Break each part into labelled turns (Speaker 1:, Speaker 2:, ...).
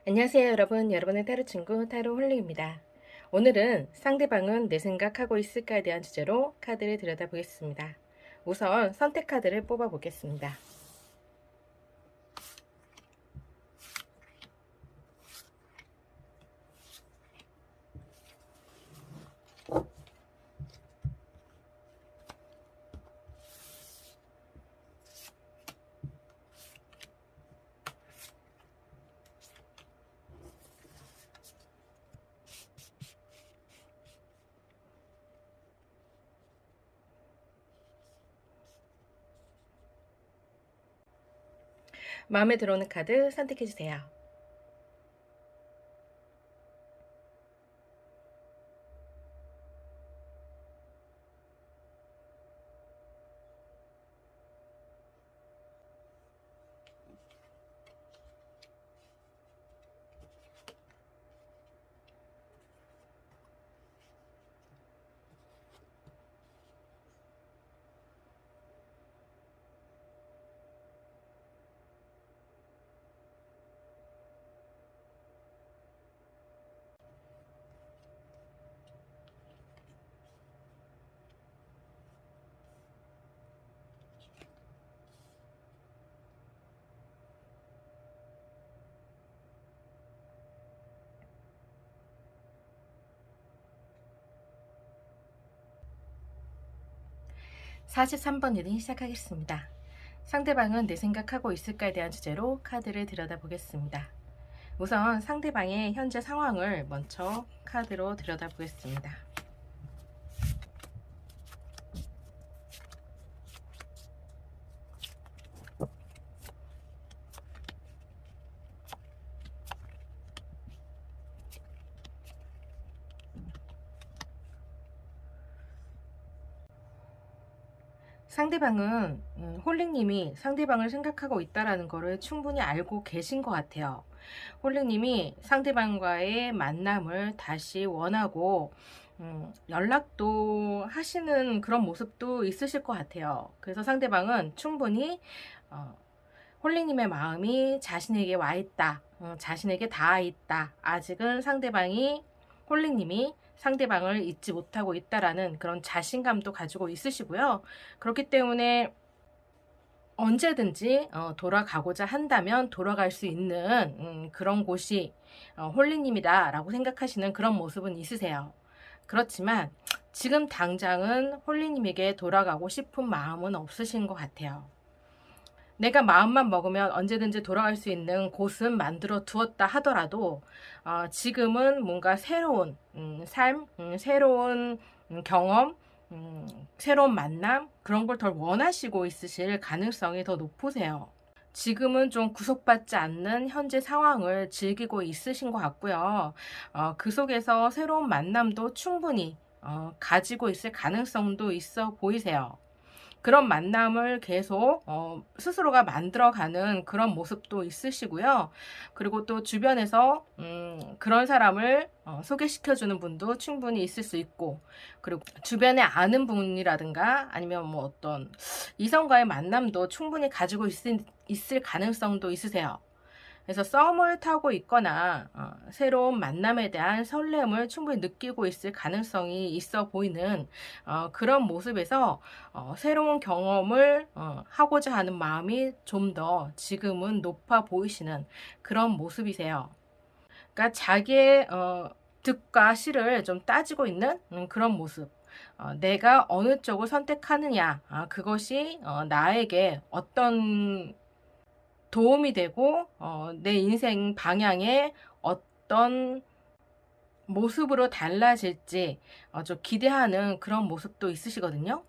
Speaker 1: 안녕하세요 여러분, 여러분의 타로 친구 타로 홀릭입니다. 오늘은 상대방은 내 생각하고 있을까에 대한 주제로 카드를 들여다보겠습니다. 우선 선택 카드를 뽑아 보겠습니다. 마음에 들어오는 카드 선택해 주세요. (43번) 리딩 시작하겠습니다. 상대방은 내 생각하고 있을까에 대한 주제로 카드를 들여다보겠습니다. 우선 상대방의 현재 상황을 먼저 카드로 들여다보겠습니다. 상대방은 홀릭님이 상대방을 생각하고 있다라는 거를 충분히 알고 계신 것 같아요. 홀릭님이 상대방과의 만남을 다시 원하고 연락도 하시는 그런 모습도 있으실 것 같아요. 그래서 상대방은 충분히 홀릭님의 마음이 자신에게 와 있다, 자신에게 닿아 있다. 아직은 상대방이 홀릭님이 상대방을 잊지 못하고 있다라는 그런 자신감도 가지고 있으시고요. 그렇기 때문에 언제든지 돌아가고자 한다면 돌아갈 수 있는 그런 곳이 홀릭님이다 라고 생각하시는 그런 모습은 있으세요. 그렇지만 지금 당장은 홀릭님에게 돌아가고 싶은 마음은 없으신 것 같아요. 내가 마음만 먹으면 언제든지 돌아갈 수 있는 곳은 만들어 두었다 하더라도 지금은 뭔가 새로운 삶, 새로운 경험, 새로운 만남, 그런 걸 더 원하시고 있으실 가능성이 더 높으세요. 지금은 좀 구속받지 않는 현재 상황을 즐기고 있으신 것 같고요. 그 속에서 새로운 만남도 충분히 가지고 있을 가능성도 있어 보이세요. 그런 만남을 계속 스스로가 만들어가는 그런 모습도 있으시고요. 그리고 또 주변에서 그런 사람을 소개시켜주는 분도 충분히 있을 수 있고, 그리고 주변에 아는 분이라든가 아니면 뭐 어떤 이성과의 만남도 충분히 가지고 있을 가능성도 있으세요. 그래서 썸을 타고 있거나 새로운 만남에 대한 설렘을 충분히 느끼고 있을 가능성이 있어 보이는 그런 모습에서 새로운 경험을 하고자 하는 마음이 좀 더 지금은 높아 보이시는 그런 모습이세요. 그러니까 자기의 득과 실을 좀 따지고 있는 그런 모습. 내가 어느 쪽을 선택하느냐, 그것이 나에게 어떤 도움이 되고 내 인생 방향에 어떤 모습으로 달라질지 좀 기대하는 그런 모습도 있으시거든요.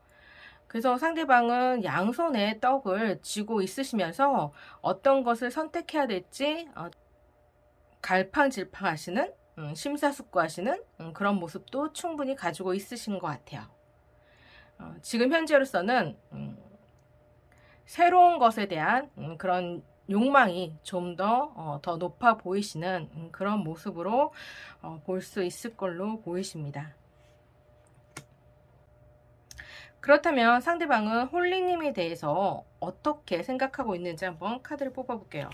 Speaker 1: 그래서 상대방은 양손에 떡을 쥐고 있으시면서 어떤 것을 선택해야 될지 갈팡질팡하시는, 심사숙고하시는 그런 모습도 충분히 가지고 있으신 것 같아요. 지금 현재로서는 새로운 것에 대한 그런 욕망이 좀 더 높아 보이시는 그런 모습으로 볼 수 있을 걸로 보이십니다. 그렇다면 상대방은 홀릭님에 대해서 어떻게 생각하고 있는지 한번 카드를 뽑아볼게요.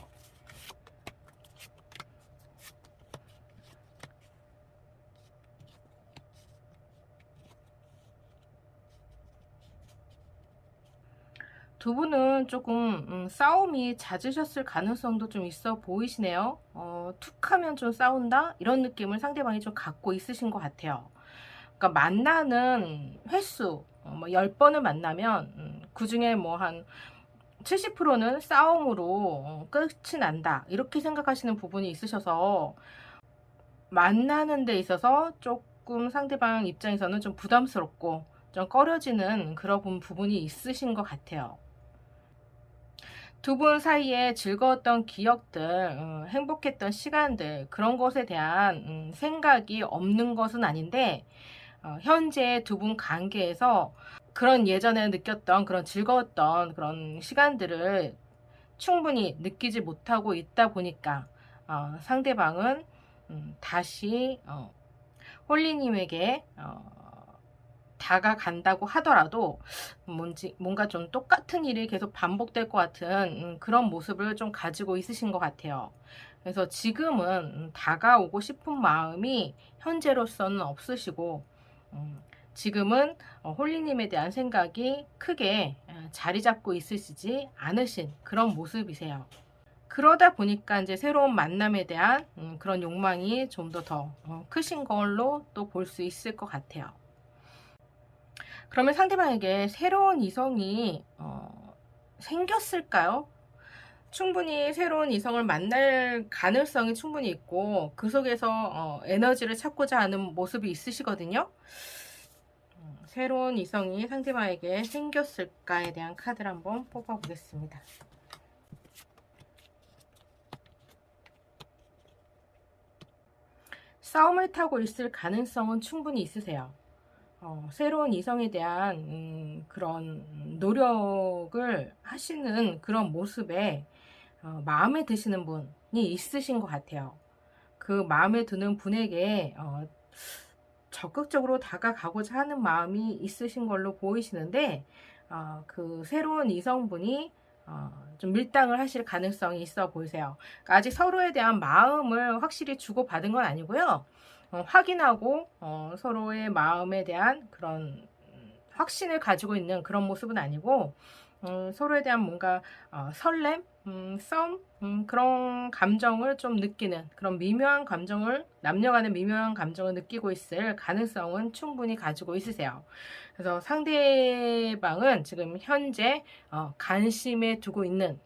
Speaker 1: 두 분은 조금 싸움이 잦으셨을 가능성도 좀 있어 보이시네요. 툭 하면 좀 싸운다? 이런 느낌을 상대방이 좀 갖고 있으신 것 같아요. 그러니까 만나는 횟수, 뭐 10번을 만나면 그 중에 뭐 한 70%는 싸움으로 끝이 난다. 이렇게 생각하시는 부분이 있으셔서 만나는 데 있어서 조금 상대방 입장에서는 좀 부담스럽고 좀 꺼려지는 그런 부분이 있으신 것 같아요. 두 분 사이에 즐거웠던 기억들, 행복했던 시간들, 그런 것에 대한 생각이 없는 것은 아닌데, 현재 두 분 관계에서 그런 예전에 느꼈던 그런 즐거웠던 그런 시간들을 충분히 느끼지 못하고 있다 보니까 상대방은 다시 홀리님에게 다가간다고 하더라도 뭔가 좀 똑같은 일이 계속 반복될 것 같은 그런 모습을 좀 가지고 있으신 것 같아요. 그래서 지금은 다가오고 싶은 마음이 현재로서는 없으시고 지금은 홀리님에 대한 생각이 크게 자리 잡고 있으시지 않으신 그런 모습이세요. 그러다 보니까 이제 새로운 만남에 대한 그런 욕망이 좀 더 크신 걸로 또 볼 수 있을 것 같아요. 그러면 상대방에게 새로운 이성이 생겼을까요? 충분히 새로운 이성을 만날 가능성이 충분히 있고 그 속에서 에너지를 찾고자 하는 모습이 있으시거든요. 새로운 이성이 상대방에게 생겼을까에 대한 카드를 한번 뽑아 보겠습니다. 싸움을 타고 있을 가능성은 충분히 있으세요. 새로운 이성에 대한 그런 노력을 하시는 그런 모습에 마음에 드시는 분이 있으신 것 같아요. 그 마음에 드는 분에게 적극적으로 다가가고자 하는 마음이 있으신 걸로 보이시는데 그 새로운 이성분이 좀 밀당을 하실 가능성이 있어 보이세요. 그러니까 아직 서로에 대한 마음을 확실히 주고받은 건 아니고요. 확인하고 서로의 마음에 대한 그런 확신을 가지고 있는 그런 모습은 아니고 서로에 대한 뭔가 설렘, 썸, 그런 감정을 좀 느끼는 그런 미묘한 감정을 남녀 간의 미묘한 감정을 느끼고 있을 가능성은 충분히 가지고 있으세요. 그래서 상대방은 지금 현재 관심에 두고 있는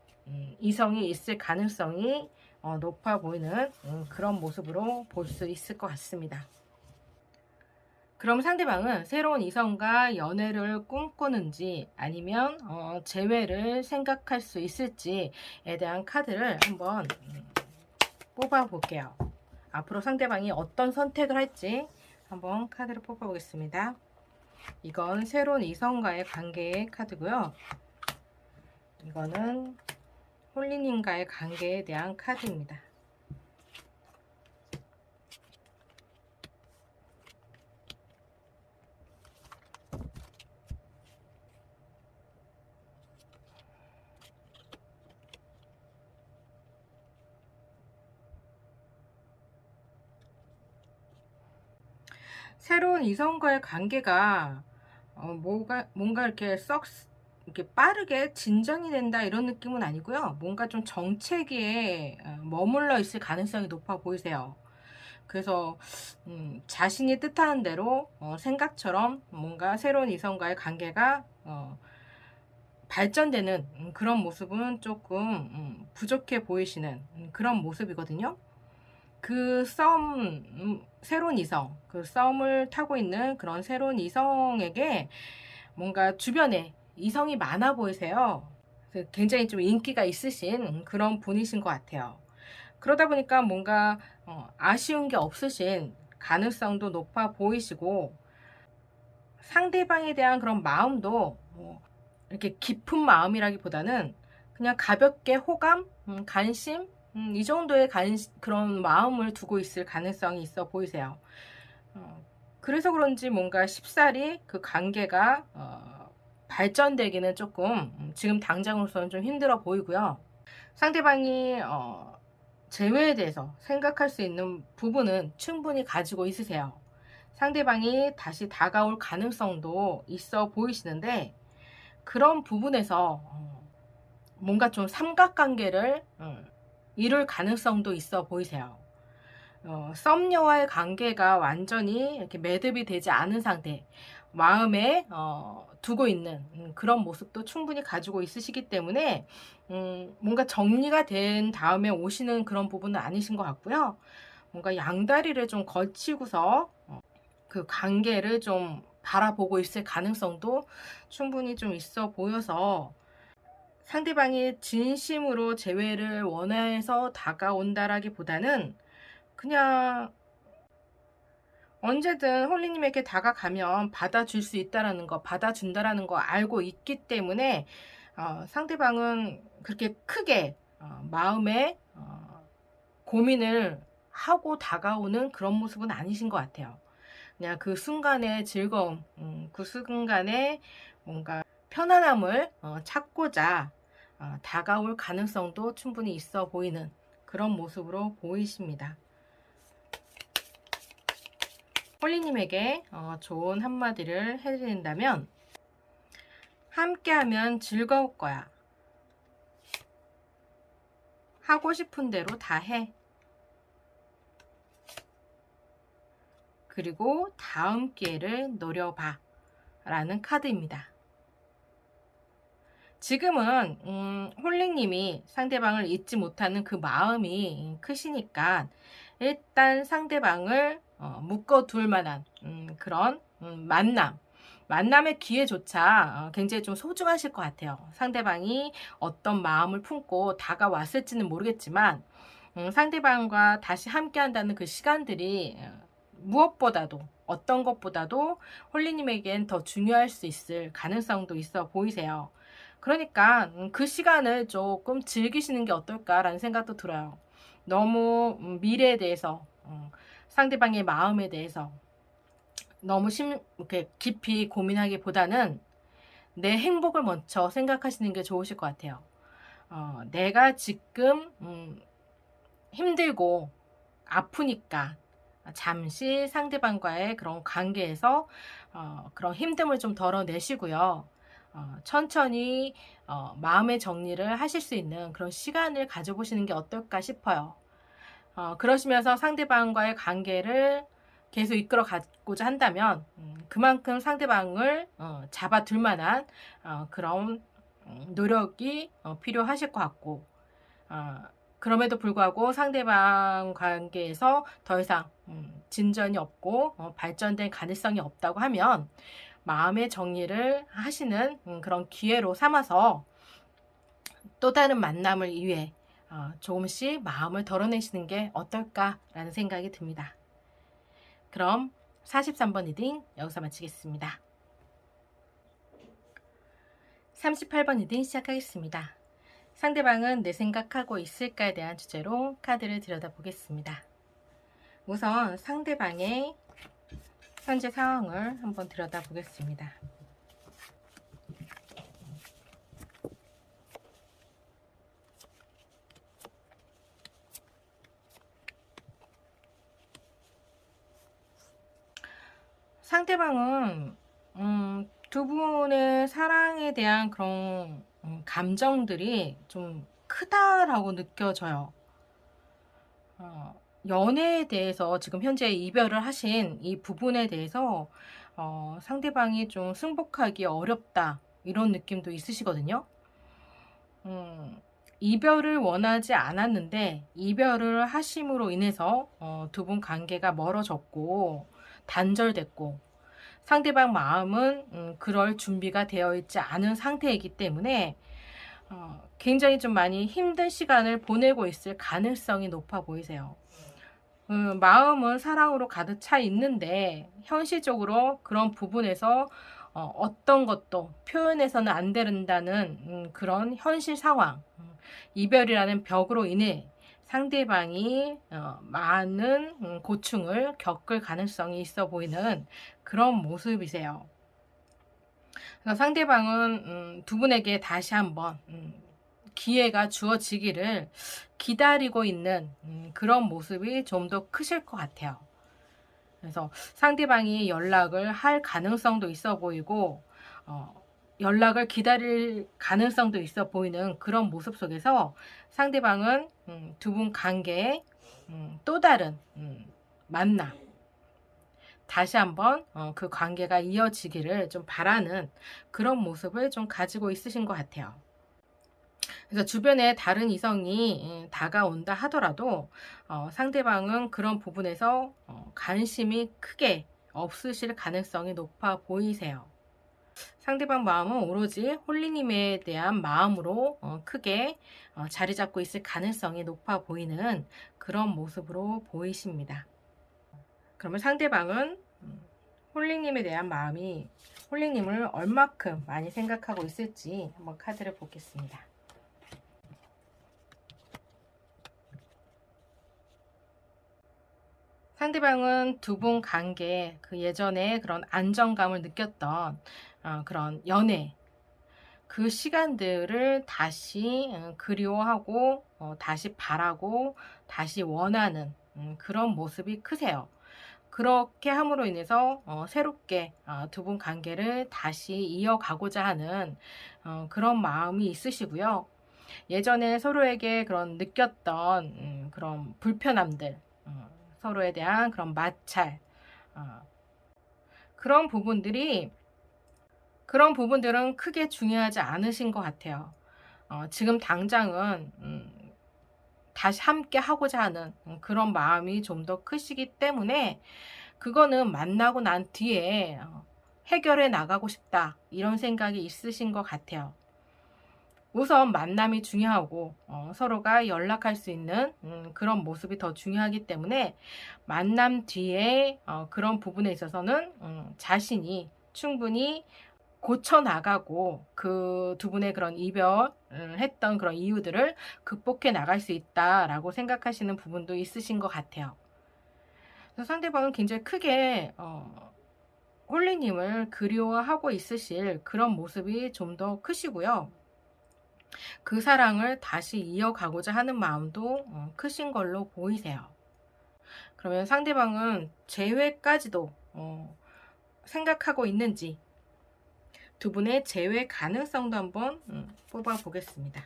Speaker 1: 이성이 있을 가능성이 높아 보이는 그런 모습으로 볼 수 있을 것 같습니다. 그럼 상대방은 새로운 이성과 연애를 꿈꾸는지 아니면 재회를 생각할 수 있을지에 대한 카드를 한번 뽑아 볼게요. 앞으로 상대방이 어떤 선택을 할지 한번 카드를 뽑아 보겠습니다. 이건 새로운 이성과의 관계의 카드고요. 이거는 홀리님과의 관계에 대한 카드입니다. 새로운 이성과의 관계가 뭔가 이렇게 이렇게 빠르게 진전이 된다 이런 느낌은 아니고요. 뭔가 좀 정체기에 머물러 있을 가능성이 높아 보이세요. 그래서 자신이 뜻하는 대로 생각처럼 뭔가 새로운 이성과의 관계가 발전되는 그런 모습은 조금 부족해 보이시는 그런 모습이거든요. 그 새로운 이성, 그 썸을 타고 있는 그런 새로운 이성에게 뭔가 주변에 이성이 많아 보이세요. 굉장히 좀 인기가 있으신 그런 분이신 것 같아요. 그러다 보니까 뭔가 아쉬운 게 없으신 가능성도 높아 보이시고 상대방에 대한 그런 마음도 이렇게 깊은 마음이라기보다는 그냥 가볍게 호감, 관심, 이 정도의 그런 마음을 두고 있을 가능성이 있어 보이세요. 그래서 그런지 뭔가 쉽사리 그 관계가 발전되기는 조금 지금 당장으로서는 좀 힘들어 보이고요. 상대방이 재회에 대해서 생각할 수 있는 부분은 충분히 가지고 있으세요. 상대방이 다시 다가올 가능성도 있어 보이시는데 그런 부분에서 뭔가 좀 삼각관계를 이룰 가능성도 있어 보이세요. 썸녀와의 관계가 완전히 이렇게 매듭이 되지 않은 상태, 마음에 두고 있는 그런 모습도 충분히 가지고 있으시기 때문에 뭔가 정리가 된 다음에 오시는 그런 부분은 아니신 것 같고요. 뭔가 양다리를 좀 걸치고서 그 관계를 좀 바라보고 있을 가능성도 충분히 좀 있어 보여서, 상대방이 진심으로 재회를 원해서 다가온다라기보다는 그냥 언제든 홀리님에게 다가가면 받아줄 수 있다라는 거, 받아준다라는 거 알고 있기 때문에 상대방은 그렇게 크게 마음에 고민을 하고 다가오는 그런 모습은 아니신 것 같아요. 그냥 그 순간의 즐거움, 그 순간의 뭔가 편안함을 찾고자 다가올 가능성도 충분히 있어 보이는 그런 모습으로 보이십니다. 홀리님에게 좋은 한마디를 해드린다면, 함께하면 즐거울 거야. 하고 싶은 대로 다 해. 그리고 다음 기회를 노려봐 라는 카드입니다. 지금은 홀리님이 상대방을 잊지 못하는 그 마음이 크시니까 일단 상대방을 묶어둘 만한 그런 만남의 기회조차 굉장히 좀 소중하실 것 같아요. 상대방이 어떤 마음을 품고 다가왔을지는 모르겠지만 상대방과 다시 함께 한다는 그 시간들이 무엇보다도, 어떤 것보다도 홀리님에겐 더 중요할 수 있을 가능성도 있어 보이세요. 그러니까 그 시간을 조금 즐기시는 게 어떨까라는 생각도 들어요. 너무 미래에 대해서, 상대방의 마음에 대해서 너무 이렇게 깊이 고민하기보다는 내 행복을 먼저 생각하시는 게 좋으실 것 같아요. 내가 지금 힘들고 아프니까 잠시 상대방과의 그런 관계에서 그런 힘듦을 좀 덜어내시고요. 천천히 마음의 정리를 하실 수 있는 그런 시간을 가져보시는 게 어떨까 싶어요. 그러시면서 상대방과의 관계를 계속 이끌어 가고자 한다면 그만큼 상대방을 잡아둘 만한 그런 노력이 필요하실 것 같고, 그럼에도 불구하고 상대방 관계에서 더 이상 진전이 없고 발전된 가능성이 없다고 하면 마음의 정리를 하시는 그런 기회로 삼아서 또 다른 만남을 위해 조금씩 마음을 덜어내시는 게 어떨까라는 생각이 듭니다. 그럼 43번 리딩 여기서 마치겠습니다. 38번 리딩 시작하겠습니다. 상대방은 내 생각하고 있을까에 대한 주제로 카드를 들여다보겠습니다. 우선 상대방의 현재 상황을 한번 들여다보겠습니다. 상대방은 두 분의 사랑에 대한 그런 감정들이 좀 크다라고 느껴져요. 연애에 대해서 지금 현재 이별을 하신 이 부분에 대해서 상대방이 좀 승복하기 어렵다 이런 느낌도 있으시거든요. 이별을 원하지 않았는데 이별을 하심으로 인해서 두 분 관계가 멀어졌고 단절됐고, 상대방 마음은 그럴 준비가 되어 있지 않은 상태이기 때문에 굉장히 좀 많이 힘든 시간을 보내고 있을 가능성이 높아 보이세요. 마음은 사랑으로 가득 차 있는데 현실적으로 그런 부분에서 어떤 것도 표현해서는 안 된다는 그런 현실 상황, 이별이라는 벽으로 인해 상대방이 많은 고충을 겪을 가능성이 있어 보이는 그런 모습이세요. 그래서 상대방은 두 분에게 다시 한번 기회가 주어지기를 기다리고 있는 그런 모습이 좀 더 크실 것 같아요. 그래서 상대방이 연락을 할 가능성도 있어 보이고 연락을 기다릴 가능성도 있어 보이는 그런 모습 속에서 상대방은 두 분 관계에 또 다른 만남, 다시 한번 그 관계가 이어지기를 좀 바라는 그런 모습을 좀 가지고 있으신 것 같아요. 그래서 주변에 다른 이성이 다가온다 하더라도 상대방은 그런 부분에서 관심이 크게 없으실 가능성이 높아 보이세요. 상대방 마음은 오로지 홀리님에 대한 마음으로 크게 자리 잡고 있을 가능성이 높아 보이는 그런 모습으로 보이십니다. 그러면 상대방은 홀리님에 대한 마음이 홀리님을 얼마큼 많이 생각하고 있을지 한번 카드를 보겠습니다. 상대방은 두 분 관계, 그 예전에 그런 안정감을 느꼈던 그런 연애, 그 시간들을 다시 그리워하고 다시 바라고 다시 원하는 그런 모습이 크세요. 그렇게 함으로 인해서 새롭게 두 분 관계를 다시 이어가고자 하는 그런 마음이 있으시고요. 예전에 서로에게 그런 느꼈던 그런 불편함들, 서로에 대한 그런 마찰, 어, 그런 부분들이 그런 부분들은 크게 중요하지 않으신 것 같아요. 지금 당장은 다시 함께 하고자 하는 그런 마음이 좀 더 크시기 때문에 그거는 만나고 난 뒤에 해결해 나가고 싶다 이런 생각이 있으신 것 같아요. 우선 만남이 중요하고 서로가 연락할 수 있는 그런 모습이 더 중요하기 때문에 만남 뒤에 그런 부분에 있어서는 자신이 충분히 고쳐 나가고 그 두 분의 그런 이별했던 그런 이유들을 극복해 나갈 수 있다라고 생각하시는 부분도 있으신 것 같아요. 그래서 상대방은 굉장히 크게 홀리님을 그리워하고 있으실 그런 모습이 좀 더 크시고요. 그 사랑을 다시 이어가고자 하는 마음도 크신 걸로 보이세요. 그러면 상대방은 재회까지도 생각하고 있는지 두 분의 재회 가능성도 한번 뽑아 보겠습니다.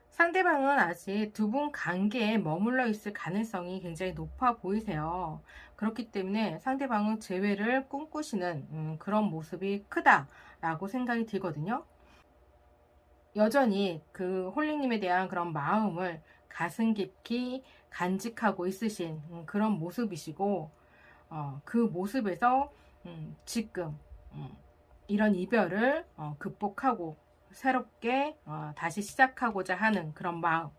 Speaker 1: 상대방은 아직 두 분 관계에 머물러 있을 가능성이 굉장히 높아 보이세요. 그렇기 때문에 상대방은 재회를 꿈꾸시는 그런 모습이 크다라고 생각이 들거든요. 여전히 그 홀리님에 대한 그런 마음을 가슴 깊이 간직하고 있으신 그런 모습이시고 그 모습에서 지금 이런 이별을 극복하고 새롭게 다시 시작하고자 하는 그런 마음,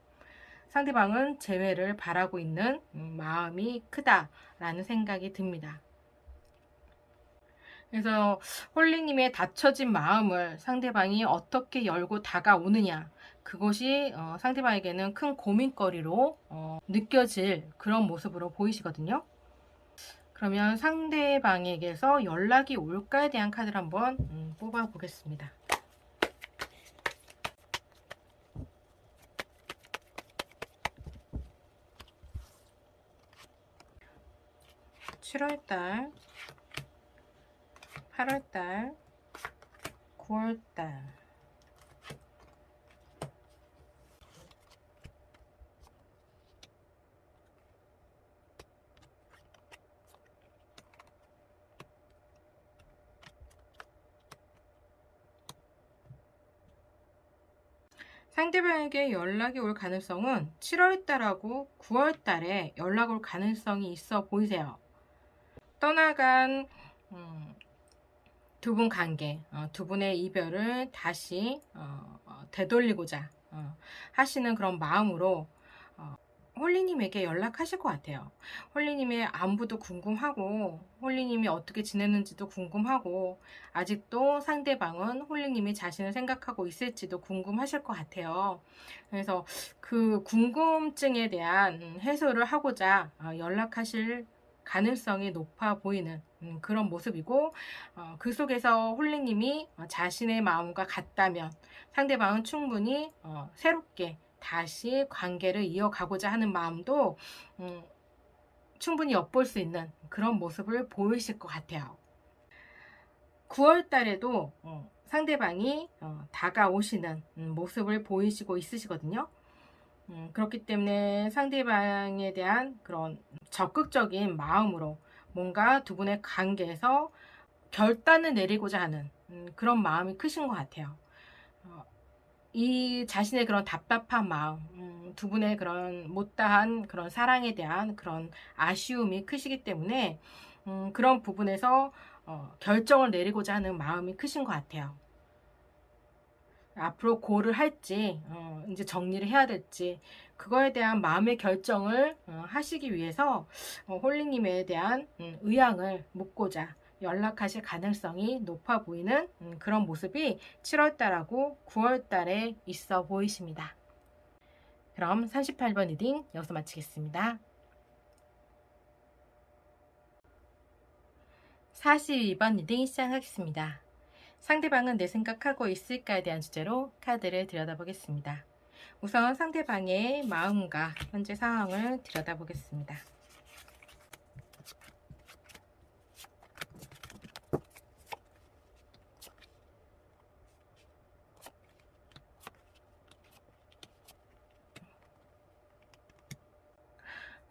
Speaker 1: 상대방은 재회를 바라고 있는 마음이 크다라는 생각이 듭니다. 그래서 홀리님의 닫혀진 마음을 상대방이 어떻게 열고 다가오느냐, 그것이 상대방에게는 큰 고민거리로 느껴질 그런 모습으로 보이시거든요. 그러면 상대방에게서 연락이 올까에 대한 카드를 한번 뽑아 보겠습니다. (7월달) (8월달) (9월달) 상대방에게 연락이 올 가능성은 7월달하고 9월달에 연락 올 가능성이 있어 보이세요. 떠나간 두 분 관계, 두 분의 이별을 다시 되돌리고자 하시는 그런 마음으로 홀리님에게 연락하실 것 같아요. 홀리님의 안부도 궁금하고 홀리님이 어떻게 지냈는지도 궁금하고 아직도 상대방은 홀리님이 자신을 생각하고 있을지도 궁금하실 것 같아요. 그래서 그 궁금증에 대한 해소를 하고자 연락하실 가능성이 높아 보이는 그런 모습이고 그 속에서 홀리님이 자신의 마음과 같다면 상대방은 충분히 새롭게 다시 관계를 이어가고자 하는 마음도 충분히 엿볼 수 있는 그런 모습을 보이실 것 같아요. 9월 달에도 상대방이 다가오시는 모습을 보이시고 있으시거든요. 그렇기 때문에 상대방에 대한 그런 적극적인 마음으로 뭔가 두 분의 관계에서 결단을 내리고자 하는 그런 마음이 크신 것 같아요. 이 자신의 그런 답답한 마음, 두 분의 그런 못다한 그런 사랑에 대한 그런 아쉬움이 크시기 때문에 그런 부분에서 결정을 내리고자 하는 마음이 크신 것 같아요. 앞으로 고를 할지, 이제 정리를 해야 될지, 그거에 대한 마음의 결정을 하시기 위해서 홀리님에 대한 의향을 묻고자 연락하실 가능성이 높아 보이는 그런 모습이 7월달하고 9월달에 있어 보이십니다. 그럼 38번 리딩 여기서 마치겠습니다. 42번 리딩 시작하겠습니다. 상대방은 내 생각하고 있을까에 대한 주제로 카드를 들여다보겠습니다. 우선 상대방의 마음과 현재 상황을 들여다보겠습니다.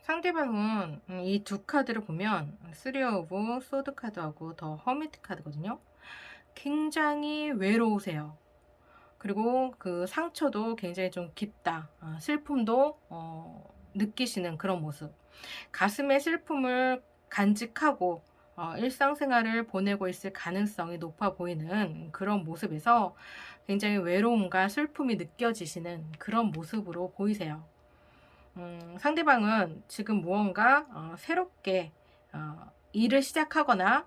Speaker 1: 상대방은 이 두 카드를 보면 3 오브 소드 카드하고 더 허미트 카드거든요. 굉장히 외로우세요. 그리고 그 상처도 굉장히 좀 깊다. 슬픔도 느끼시는 그런 모습. 가슴의 슬픔을 간직하고 일상생활을 보내고 있을 가능성이 높아 보이는 그런 모습에서 굉장히 외로움과 슬픔이 느껴지시는 그런 모습으로 보이세요. 상대방은 지금 무언가 새롭게 일을 시작하거나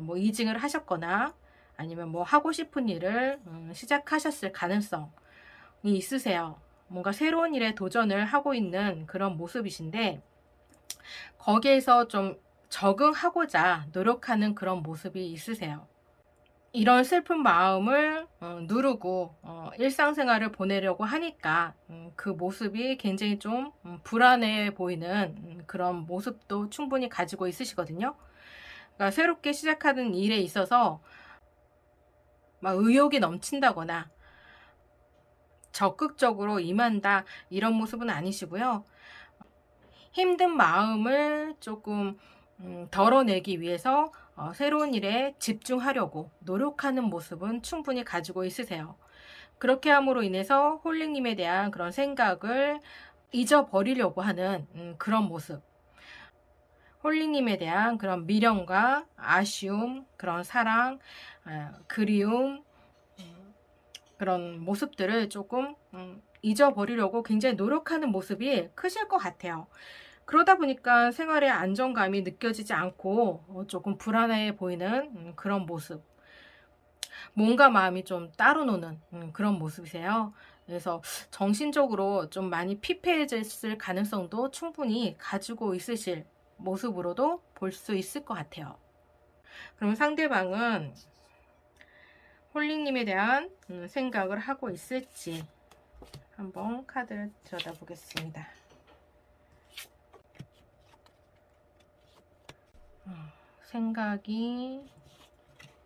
Speaker 1: 뭐 이직을 하셨거나 아니면 뭐 하고 싶은 일을 시작하셨을 가능성이 있으세요. 뭔가 새로운 일에 도전을 하고 있는 그런 모습이신데 거기에서 좀 적응하고자 노력하는 그런 모습이 있으세요. 이런 슬픈 마음을 누르고 일상생활을 보내려고 하니까 그 모습이 굉장히 좀 불안해 보이는 그런 모습도 충분히 가지고 있으시거든요. 그러니까 새롭게 시작하는 일에 있어서 막 의욕이 넘친다거나 적극적으로 임한다 이런 모습은 아니시고요. 힘든 마음을 조금 덜어내기 위해서 새로운 일에 집중하려고 노력하는 모습은 충분히 가지고 있으세요. 그렇게 함으로 인해서 홀링님에 대한 그런 생각을 잊어버리려고 하는 그런 모습. 홀링님에 대한 그런 미련과 아쉬움, 그런 사랑, 그리움, 그런 모습들을 조금 잊어버리려고 굉장히 노력하는 모습이 크실 것 같아요. 그러다 보니까 생활의 안정감이 느껴지지 않고 조금 불안해 보이는 그런 모습. 몸과 마음이 좀 따로 노는 그런 모습이세요. 그래서 정신적으로 좀 많이 피폐해졌을 가능성도 충분히 가지고 있으실 모습으로도 볼 수 있을 것 같아요. 그럼 상대방은 홀링님에 대한 생각을 하고 있을지 한번 카드를 들여다보겠습니다. 생각이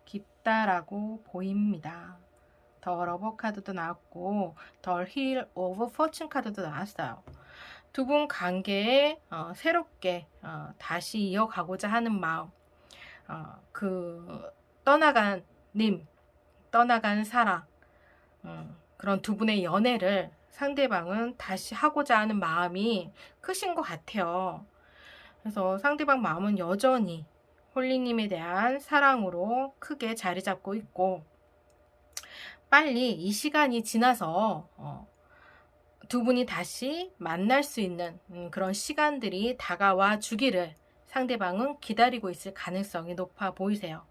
Speaker 1: 깊다라고 보입니다. 더 러버 카드도 나왔고 더 힐 오브 포춘 카드도 나왔어요. 두 분 관계에 새롭게 다시 이어가고자 하는 마음, 그 떠나간 님, 떠나간 사랑, 그런 두 분의 연애를 상대방은 다시 하고자 하는 마음이 크신 것 같아요. 그래서 상대방 마음은 여전히 홀리님에 대한 사랑으로 크게 자리 잡고 있고 빨리 이 시간이 지나서 두 분이 다시 만날 수 있는 그런 시간들이 다가와 주기를 상대방은 기다리고 있을 가능성이 높아 보이세요.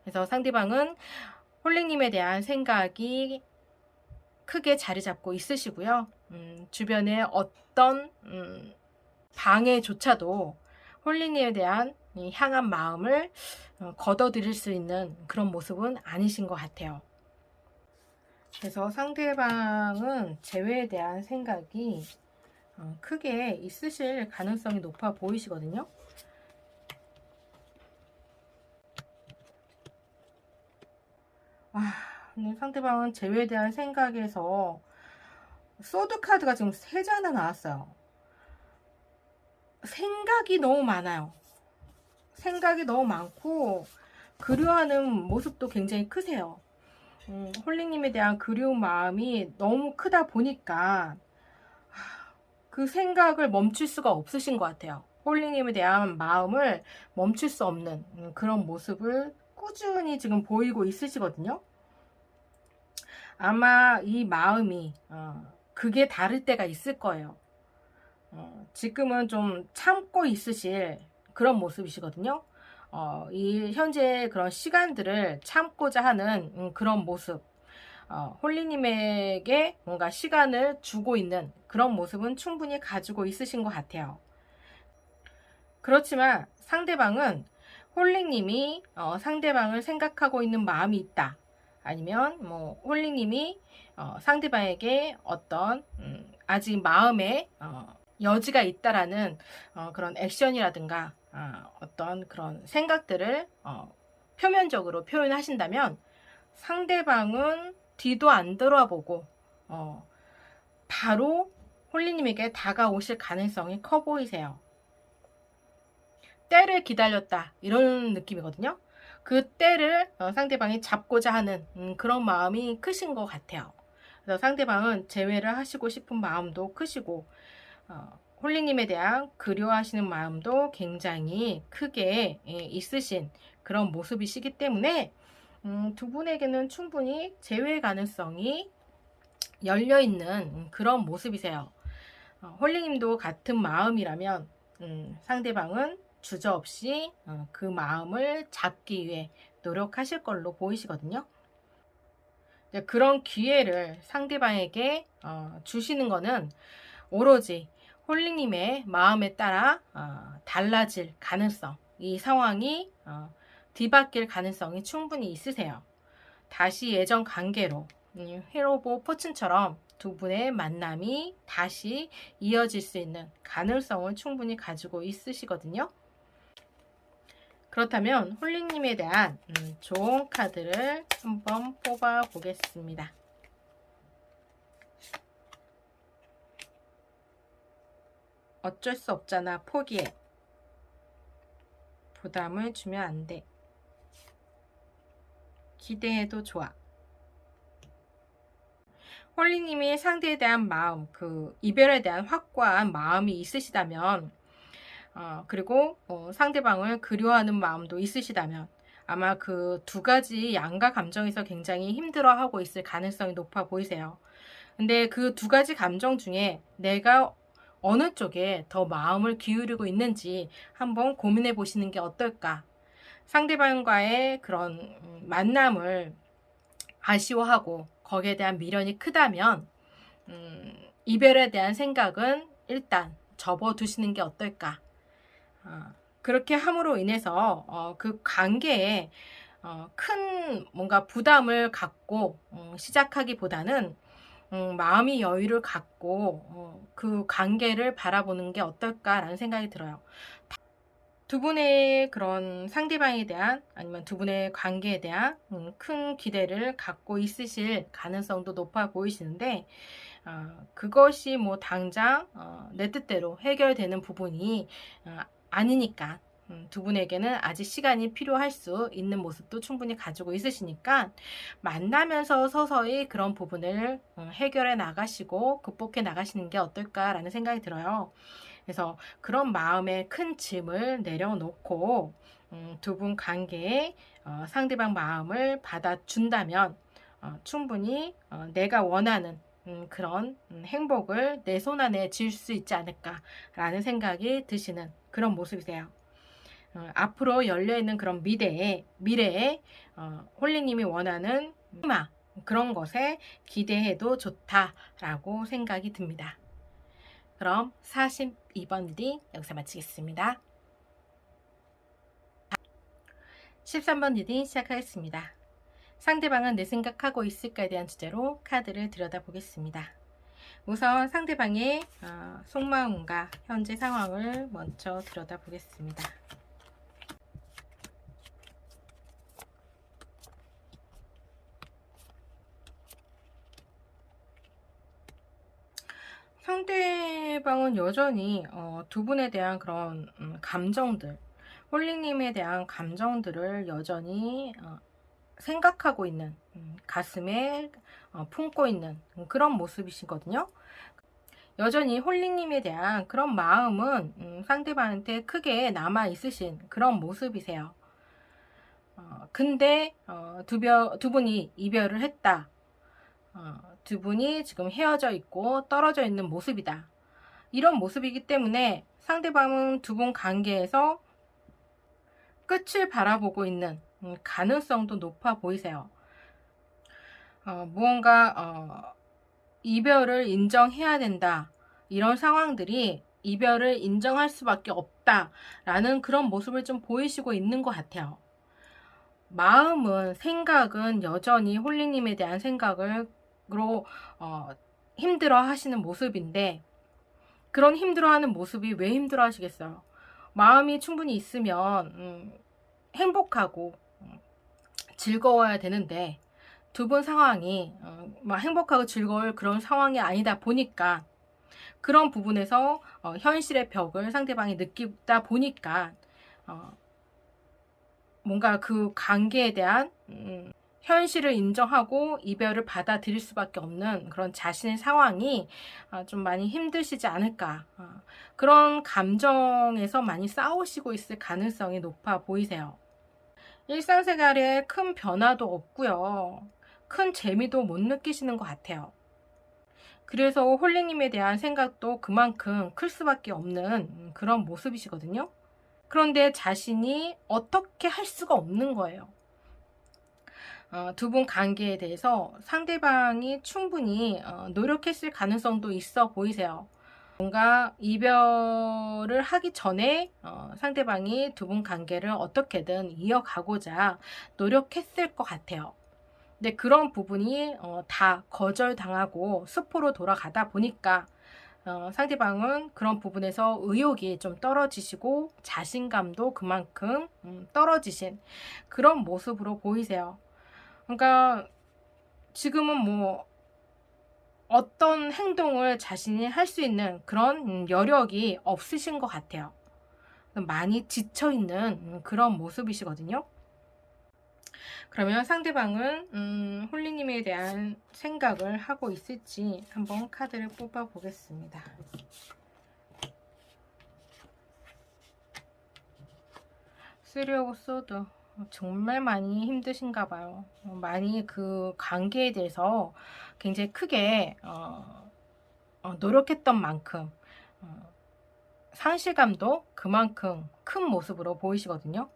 Speaker 1: 그래서 상대방은 홀링님에 대한 생각이 크게 자리 잡고 있으시고요. 주변에 어떤 방해조차도 홀링님에 대한 향한 마음을 걷어들일 수 있는 그런 모습은 아니신 것 같아요. 그래서 상대방은 재회에 대한 생각이 크게 있으실 가능성이 높아 보이시거든요. 상대방은 재회에 대한 생각에서 소드 카드가 지금 3장이나 나왔어요. 생각이 너무 많아요. 생각이 너무 많고 그리워하는 모습도 굉장히 크세요. 홀리님에 대한 그리운 마음이 너무 크다 보니까 그 생각을 멈출 수가 없으신 것 같아요. 홀리님에 대한 마음을 멈출 수 없는 그런 모습을 꾸준히 지금 보이고 있으시거든요. 아마 이 마음이 그게 다를 때가 있을 거예요. 지금은 좀 참고 있으실 그런 모습이시거든요. 이 현재 그런 시간들을 참고자 하는 그런 모습, 홀리님에게 뭔가 시간을 주고 있는 그런 모습은 충분히 가지고 있으신 것 같아요. 그렇지만 상대방은 홀리님이 상대방을 생각하고 있는 마음이 있다. 아니면 뭐 홀리님이 상대방에게 어떤 아직 마음에 여지가 있다라는 그런 액션이라든가 어떤 그런 생각들을 표면적으로 표현하신다면 상대방은 뒤도 안 돌아보고 바로 홀리님에게 다가오실 가능성이 커 보이세요. 때를 기다렸다 이런 느낌이거든요. 그 때를 상대방이 잡고자 하는 그런 마음이 크신 것 같아요. 그래서 상대방은 재회를 하시고 싶은 마음도 크시고 홀리님에 대한 그리워하시는 마음도 굉장히 크게 있으신 그런 모습이시기 때문에 두 분에게는 충분히 재회 가능성이 열려있는 그런 모습이세요. 홀리님도 같은 마음이라면 상대방은 주저없이 그 마음을 잡기 위해 노력하실 걸로 보이시거든요. 그런 기회를 상대방에게 주시는 거는 오로지 홀리님의 마음에 따라 달라질 가능성, 이 상황이 뒤바뀔 가능성이 충분히 있으세요. 다시 예전 관계로 힐 오브 포춘처럼 두 분의 만남이 다시 이어질 수 있는 가능성을 충분히 가지고 있으시거든요. 그렇다면 홀리님에 대한 좋은 카드를 한번 뽑아 보겠습니다. 어쩔 수 없잖아. 포기해. 부담을 주면 안 돼. 기대해도 좋아. 홀리님이 상대에 대한 마음, 그 이별에 대한 확고한 마음이 있으시다면 그리고 상대방을 그리워하는 마음도 있으시다면 아마 그 두 가지 양가 감정에서 굉장히 힘들어하고 있을 가능성이 높아 보이세요. 근데 그 두 가지 감정 중에 내가 어느 쪽에 더 마음을 기울이고 있는지 한번 고민해 보시는 게 어떨까? 상대방과의 그런 만남을 아쉬워하고 거기에 대한 미련이 크다면 이별에 대한 생각은 일단 접어두시는 게 어떨까? 그렇게 함으로 인해서 그 관계에 큰 뭔가 부담을 갖고 시작하기보다는 마음이 여유를 갖고 그 관계를 바라보는 게 어떨까라는 생각이 들어요. 두 분의 그런 상대방에 대한 아니면 두 분의 관계에 대한 큰 기대를 갖고 있으실 가능성도 높아 보이시는데 그것이 뭐 당장 내 뜻대로 해결되는 부분이 아니니까 두 분에게는 아직 시간이 필요할 수 있는 모습도 충분히 가지고 있으시니까 만나면서 서서히 그런 부분을 해결해 나가시고 극복해 나가시는 게 어떨까라는 생각이 들어요. 그래서 그런 마음의 큰 짐을 내려놓고 두 분 관계에 상대방 마음을 받아준다면 충분히 내가 원하는 그런 행복을 내 손 안에 쥘 수 있지 않을까라는 생각이 드시는 그런 모습이세요. 앞으로 열려있는 그런 미래에 홀리님이 원하는 희망 그런 것에 기대해도 좋다라고 생각이 듭니다. 그럼 42번 리딩 여기서 마치겠습니다. 13번 리딩 시작하겠습니다. 상대방은 내 생각하고 있을까에 대한 주제로 카드를 들여다보겠습니다. 우선 상대방의 속마음과 현재 상황을 먼저 들여다보겠습니다. 상대방은 여전히 두 분에 대한 그런 감정들, 홀리님에 대한 감정들을 여전히 생각하고 있는, 가슴에 품고 있는 그런 모습이시거든요. 여전히 홀리님에 대한 그런 마음은 상대방한테 크게 남아 있으신 그런 모습이세요. 근데 두 분이 이별을 했다. 두 분이 지금 헤어져 있고 떨어져 있는 모습이다. 이런 모습이기 때문에 상대방은 두 분 관계에서 끝을 바라보고 있는 가능성도 높아 보이세요. 무언가 이별을 인정해야 된다. 이런 상황들이 이별을 인정할 수밖에 없다라는 그런 모습을 좀 보이시고 있는 것 같아요. 마음은, 생각은 여전히 홀리님에 대한 생각으로 힘들어 하시는 모습인데, 그런 힘들어하는 모습이 왜 힘들어 하시겠어요? 마음이 충분히 있으면 행복하고 즐거워야 되는데, 두 분 상황이 막 행복하고 즐거울 그런 상황이 아니다 보니까, 그런 부분에서 현실의 벽을 상대방이 느끼다 보니까 뭔가 그 관계에 대한 현실을 인정하고 이별을 받아들일 수밖에 없는 그런 자신의 상황이 좀 많이 힘드시지 않을까. 그런 감정에서 많이 싸우시고 있을 가능성이 높아 보이세요. 일상생활에 큰 변화도 없고요. 큰 재미도 못 느끼시는 것 같아요. 그래서 홀리님에 대한 생각도 그만큼 클 수밖에 없는 그런 모습이시거든요. 그런데 자신이 어떻게 할 수가 없는 거예요. 두 분 관계에 대해서 상대방이 충분히 노력했을 가능성도 있어 보이세요. 뭔가 이별을 하기 전에 상대방이 두 분 관계를 어떻게든 이어가고자 노력했을 것 같아요. 근데 그런 부분이 다 거절당하고 수포로 돌아가다 보니까 상대방은 그런 부분에서 의욕이 좀 떨어지시고 자신감도 그만큼 떨어지신 그런 모습으로 보이세요. 그러니까 지금은 뭐 어떤 행동을 자신이 할 수 있는 그런 여력이 없으신 것 같아요. 많이 지쳐있는 그런 모습이시거든요. 그러면 상대방은 홀리님에 대한 생각을 하고 있을지 한번 카드를 뽑아 보겠습니다. 쓰리 오브 소드. 정말 많이 힘드신가 봐요. 많이 그 관계에 대해서 굉장히 크게 노력했던 만큼 상실감도 그만큼 큰 모습으로 보이시거든요.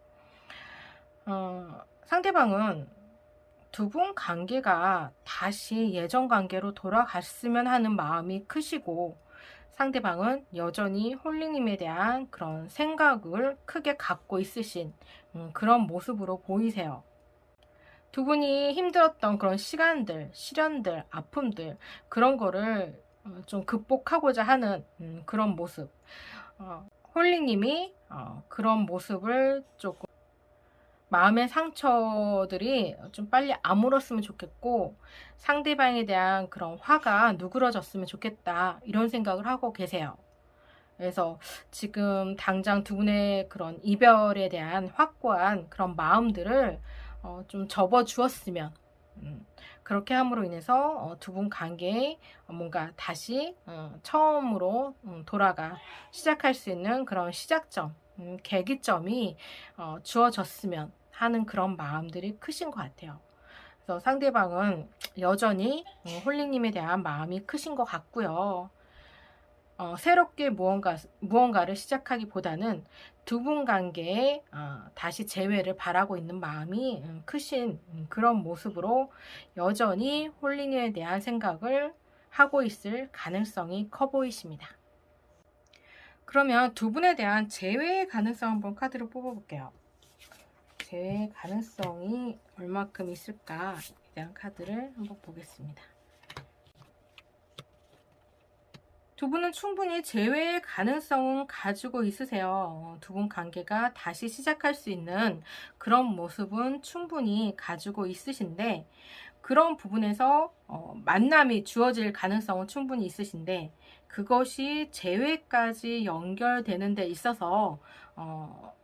Speaker 1: 상대방은 두 분 관계가 다시 예전 관계로 돌아갔으면 하는 마음이 크시고, 상대방은 여전히 홀리님에 대한 그런 생각을 크게 갖고 있으신 그런 모습으로 보이세요. 두 분이 힘들었던 그런 시간들, 시련들, 아픔들, 그런 거를 좀 극복하고자 하는 그런 모습. 홀리님이 그런 모습을 조금 마음의 상처들이 좀 빨리 아물었으면 좋겠고, 상대방에 대한 그런 화가 누그러졌으면 좋겠다, 이런 생각을 하고 계세요. 그래서 지금 당장 두 분의 그런 이별에 대한 확고한 그런 마음들을 좀 접어주었으면, 그렇게 함으로 인해서 두 분 관계에 뭔가 다시 처음으로 돌아가 시작할 수 있는 그런 시작점, 계기점이 주어졌으면 하는 그런 마음들이 크신 것 같아요. 그래서 상대방은 여전히 홀리님에 대한 마음이 크신 것 같고요. 새롭게 무언가를 시작하기보다는 두 분 관계에 다시 재회를 바라고 있는 마음이 크신 그런 모습으로 여전히 홀리님에 대한 생각을 하고 있을 가능성이 커 보이십니다. 그러면 두 분에 대한 재회의 가능성 한번 카드를 뽑아볼게요. 재회 가능성이 얼마큼 있을까에 대한 카드를 한번 보겠습니다. 두 분은 충분히 재회의 가능성은 가지고 있으세요. 두 분 관계가 다시 시작할 수 있는 그런 모습은 충분히 가지고 있으신데, 그런 부분에서 만남이 주어질 가능성은 충분히 있으신데, 그것이 재회까지 연결되는 데 있어서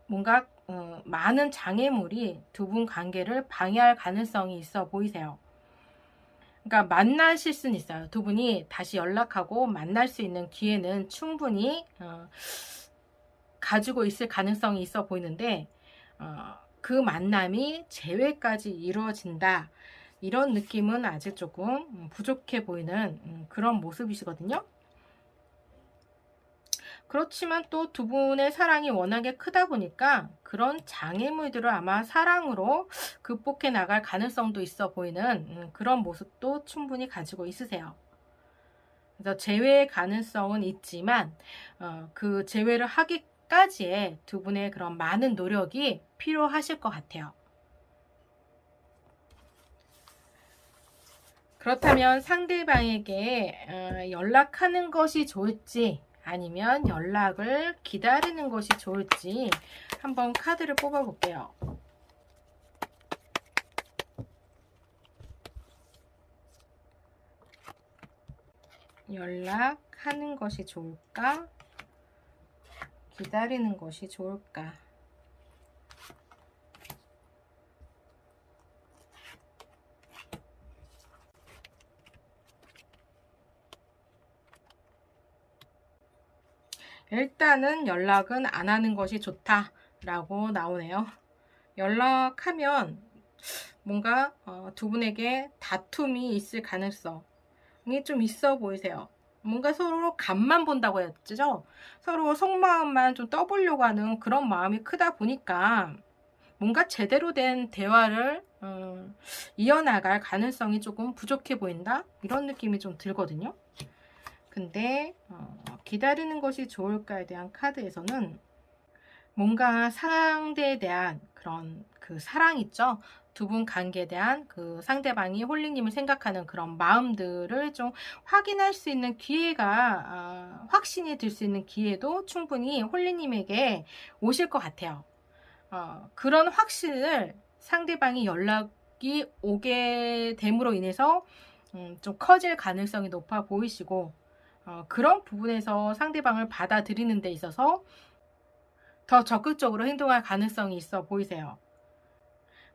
Speaker 1: 뭔가 많은 장애물이 두 분 관계를 방해할 가능성이 있어 보이세요. 그러니까 만나실 수는 있어요. 두 분이 다시 연락하고 만날 수 있는 기회는 충분히 가지고 있을 가능성이 있어 보이는데, 그 만남이 재회까지 이루어진다, 이런 느낌은 아직 조금 부족해 보이는 그런 모습이시거든요. 그렇지만 또 두 분의 사랑이 워낙에 크다 보니까 그런 장애물들을 아마 사랑으로 극복해 나갈 가능성도 있어 보이는 그런 모습도 충분히 가지고 있으세요. 그래서 재회의 가능성은 있지만 그 재회를 하기까지의 두 분의 그런 많은 노력이 필요하실 것 같아요. 그렇다면 상대방에게 연락하는 것이 좋을지 아니면 연락을 기다리는 것이 좋을지 한번 카드를 뽑아 볼게요. 연락하는 것이 좋을까? 기다리는 것이 좋을까? 일단은 연락은 안 하는 것이 좋다라고 나오네요. 연락하면 뭔가 두 분에게 다툼이 있을 가능성이 좀 있어 보이세요. 뭔가 서로 간만 본다고 했죠. 서로 속마음만 좀 떠보려고 하는 그런 마음이 크다 보니까 뭔가 제대로 된 대화를 이어나갈 가능성이 조금 부족해 보인다, 이런 느낌이 좀 들거든요. 근데 기다리는 것이 좋을까에 대한 카드에서는 뭔가 상대에 대한 그런 그 사랑 있죠. 두 분 관계에 대한 그 상대방이 홀리님을 생각하는 그런 마음들을 좀 확인할 수 있는 기회가, 확신이 들 수 있는 기회도 충분히 홀리님에게 오실 것 같아요. 그런 확신을 상대방이 연락이 오게 됨으로 인해서 좀 커질 가능성이 높아 보이시고, 그런 부분에서 상대방을 받아들이는 데 있어서 더 적극적으로 행동할 가능성이 있어 보이세요.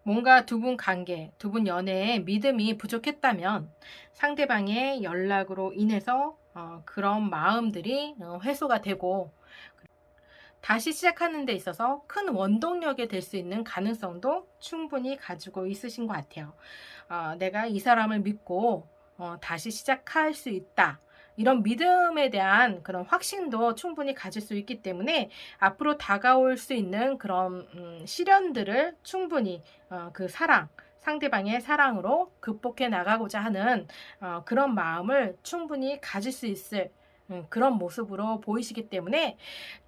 Speaker 1: 뭔가 두 분 관계, 두 분 연애에 믿음이 부족했다면 상대방의 연락으로 인해서 그런 마음들이 해소가 되고 다시 시작하는 데 있어서 큰 원동력이 될 수 있는 가능성도 충분히 가지고 있으신 것 같아요. 내가 이 사람을 믿고 다시 시작할 수 있다, 이런 믿음에 대한 그런 확신도 충분히 가질 수 있기 때문에 앞으로 다가올 수 있는 그런 시련들을 충분히 그 사랑, 상대방의 사랑으로 극복해 나가고자 하는 그런 마음을 충분히 가질 수 있을 그런 모습으로 보이시기 때문에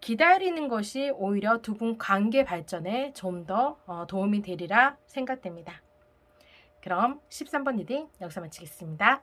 Speaker 1: 기다리는 것이 오히려 두 분 관계 발전에 좀 더 도움이 되리라 생각됩니다. 그럼 13번 리딩 여기서 마치겠습니다.